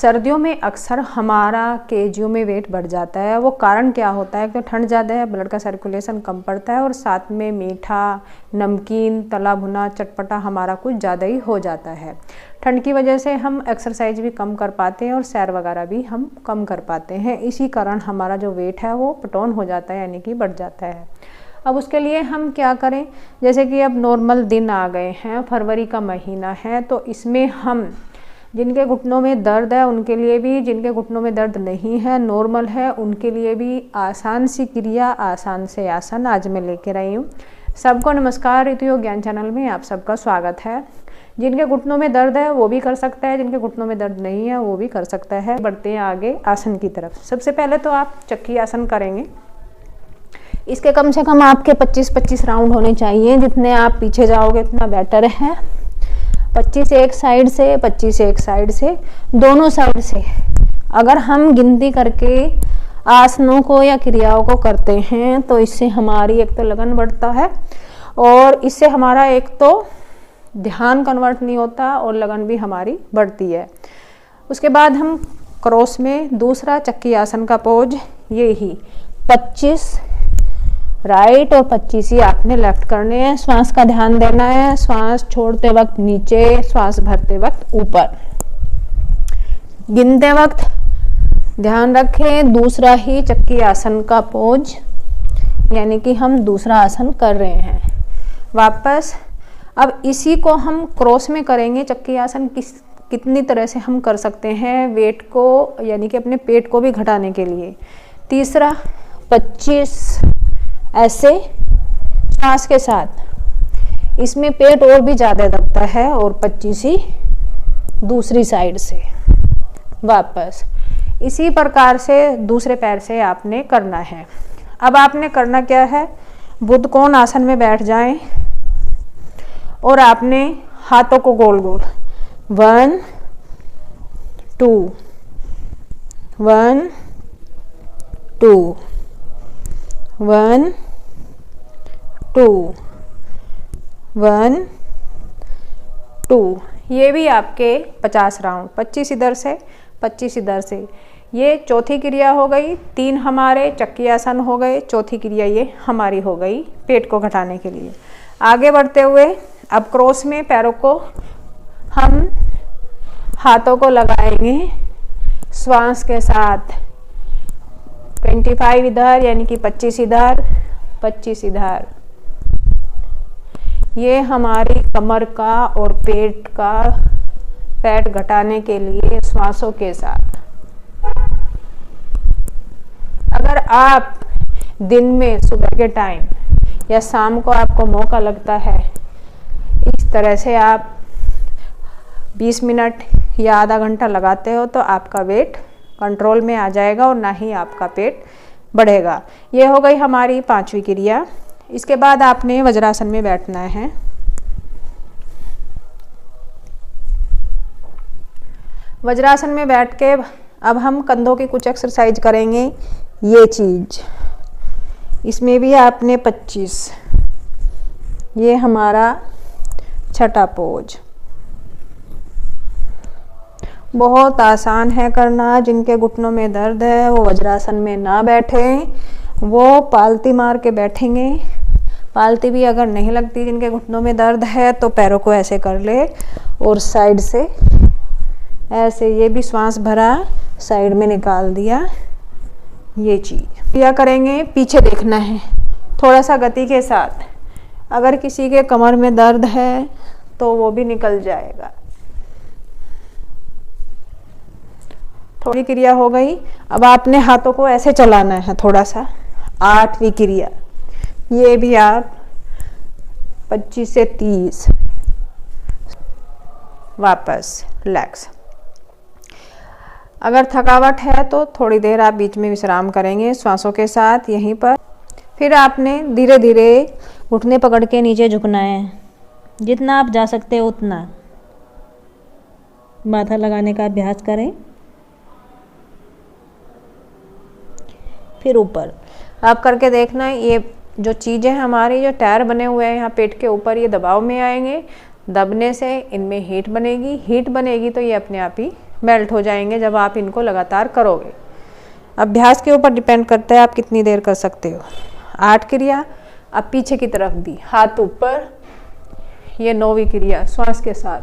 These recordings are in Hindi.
सर्दियों में अक्सर हमारा केजियों में वेट बढ़ जाता है। वो कारण क्या होता है? तो ठंड ज़्यादा है, ब्लड का सर्कुलेशन कम पड़ता है और साथ में मीठा, नमकीन, तला भुना, चटपटा हमारा कुछ ज़्यादा ही हो जाता है। ठंड की वजह से हम एक्सरसाइज भी कम कर पाते हैं और सैर वगैरह भी हम कम कर पाते हैं। इसी कारण हमारा जो वेट है वो पटौन हो जाता है, यानी कि बढ़ जाता है। अब उसके लिए हम क्या करें? जैसे कि अब नॉर्मल दिन आ गए हैं, फरवरी का महीना है, तो इसमें हम जिनके घुटनों में दर्द है उनके लिए भी, जिनके घुटनों में दर्द नहीं है, नॉर्मल है, उनके लिए भी आसान सी क्रिया, आसान से आसन आज मैं लेकर आई हूँ। सबको नमस्कार, ऋतु योग ज्ञान चैनल में आप सबका स्वागत है। जिनके घुटनों में दर्द है वो भी कर सकता है, जिनके घुटनों में दर्द नहीं है वो भी कर सकता है। बढ़ते हैं आगे आसन की तरफ। सबसे पहले तो आप चक्की आसन करेंगे। इसके कम से कम आपके 25-25 राउंड होने चाहिए। जितने आप पीछे जाओगे उतना बेटर है। 25 एक साइड से, 25 एक साइड से, दोनों साइड से अगर हम गिनती करके आसनों को या क्रियाओं को करते हैं तो इससे हमारी एक तो लगन बढ़ता है और इससे हमारा एक तो ध्यान कन्वर्ट नहीं होता और लगन भी हमारी बढ़ती है। उसके बाद हम क्रॉस में दूसरा चक्की आसन का पोज, ये ही 25 राइट और 25 ही आपने लेफ्ट करने हैं। श्वास का ध्यान देना है, श्वास छोड़ते वक्त नीचे, श्वास भरते वक्त ऊपर। गिनते वक्त ध्यान रखें दूसरा ही चक्की आसन का पोज, यानी कि हम दूसरा आसन कर रहे हैं। वापस अब इसी को हम क्रॉस में करेंगे। चक्की आसन कितनी तरह से हम कर सकते हैं वेट को, यानी कि अपने पेट को भी घटाने के लिए। तीसरा 25 ऐसे सांस के साथ, इसमें पेट और भी ज़्यादा दबता है, और 25 ही दूसरी साइड से। वापस इसी प्रकार से दूसरे पैर से आपने करना है। अब आपने करना क्या है? बुद्ध कोण आसन में बैठ जाएं और आपने हाथों को गोल गोल 1 2 1 2 1 2 1 2। ये भी आपके 50 राउंड, 25 इधर से 25 इधर से। ये चौथी क्रिया हो गई। 3 हमारे चक्की आसन हो गए, चौथी क्रिया ये हमारी हो गई पेट को घटाने के लिए। आगे बढ़ते हुए अब क्रॉस में पैरों को हम हाथों को लगाएंगे श्वास के साथ। 25 इधर, यानी कि 25 इधर, 25 इधर। ये हमारी कमर का और पेट का फैट घटाने के लिए श्वासों के साथ। अगर आप दिन में सुबह के टाइम या शाम को आपको मौका लगता है, इस तरह से आप 20 मिनट या आधा घंटा लगाते हो तो आपका वेट कंट्रोल में आ जाएगा और ना ही आपका पेट बढ़ेगा। ये हो गई हमारी 5वीं क्रिया। इसके बाद आपने वज्रासन में बैठना है। वज्रासन में बैठ के अब हम कंधों की कुछ एक्सरसाइज करेंगे। ये चीज, इसमें भी आपने 25। ये हमारा छठा पोज। बहुत आसान है करना। जिनके घुटनों में दर्द है वो वज्रासन में ना बैठें, वो पालती मार के बैठेंगे। पालती भी अगर नहीं लगती, जिनके घुटनों में दर्द है, तो पैरों को ऐसे कर ले और साइड से ऐसे, ये भी श्वास भरा साइड में निकाल दिया। ये चीज क्या करेंगे? पीछे देखना है थोड़ा सा गति के साथ। अगर किसी के कमर में दर्द है तो वो भी निकल जाएगा। थोड़ी क्रिया हो गई। अब आपने हाथों को ऐसे चलाना है थोड़ा सा। 8वीं क्रिया, ये भी आप 25 से 30। वापस रिलैक्स। अगर थकावट है तो थोड़ी देर आप बीच में विश्राम करेंगे श्वासों के साथ यहीं पर। फिर आपने धीरे धीरे घुटने पकड़ के नीचे झुकना है। जितना आप जा सकते हो उतना माथा लगाने का अभ्यास करें। फिर ऊपर आप करके देखना। ये जो चीज़ें हमारी, जो टायर बने हुए हैं यहाँ पेट के ऊपर, ये दबाव में आएंगे। दबने से इनमें हीट बनेगी। हीट बनेगी तो ये अपने आप ही मेल्ट हो जाएंगे जब आप इनको लगातार करोगे। अभ्यास के ऊपर डिपेंड करता है आप कितनी देर कर सकते हो। 8 क्रिया। अब पीछे की तरफ भी, हाथ ऊपर, ये 9वीं क्रिया श्वास के साथ।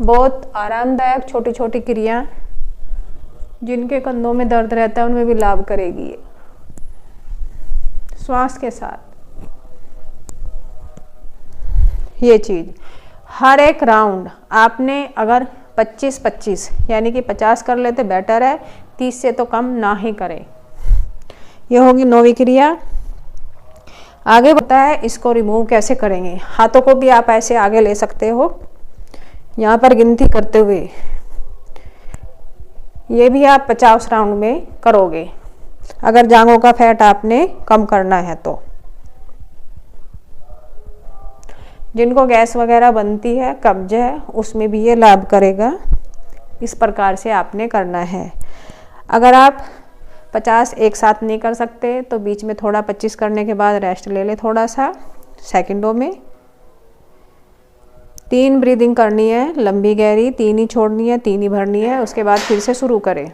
बहुत आरामदायक छोटी छोटी क्रिया, जिनके कंधों में दर्द रहता है उनमें भी लाभ करेगी ये, श्वास के साथ। ये चीज हर एक राउंड आपने अगर 25-25 यानी कि 50 कर लेते बेटर है, 30 से तो कम ना ही करें। ये होगी 9वीं क्रिया। आगे होता है इसको रिमूव कैसे करेंगे। हाथों को भी आप ऐसे आगे ले सकते हो, यहाँ पर गिनती करते हुए। ये भी आप 50 राउंड में करोगे अगर जांघों का फैट आपने कम करना है तो। जिनको गैस वगैरह बनती है, कब्ज है, उसमें भी ये लाभ करेगा। इस प्रकार से आपने करना है। अगर आप 50 एक साथ नहीं कर सकते तो बीच में थोड़ा 25 करने के बाद रेस्ट ले ले थोड़ा सा सेकंडों में। 3 ब्रीदिंग करनी है, लंबी गहरी, 3 ही छोड़नी है, 3 ही भरनी है, उसके बाद फिर से शुरू करें।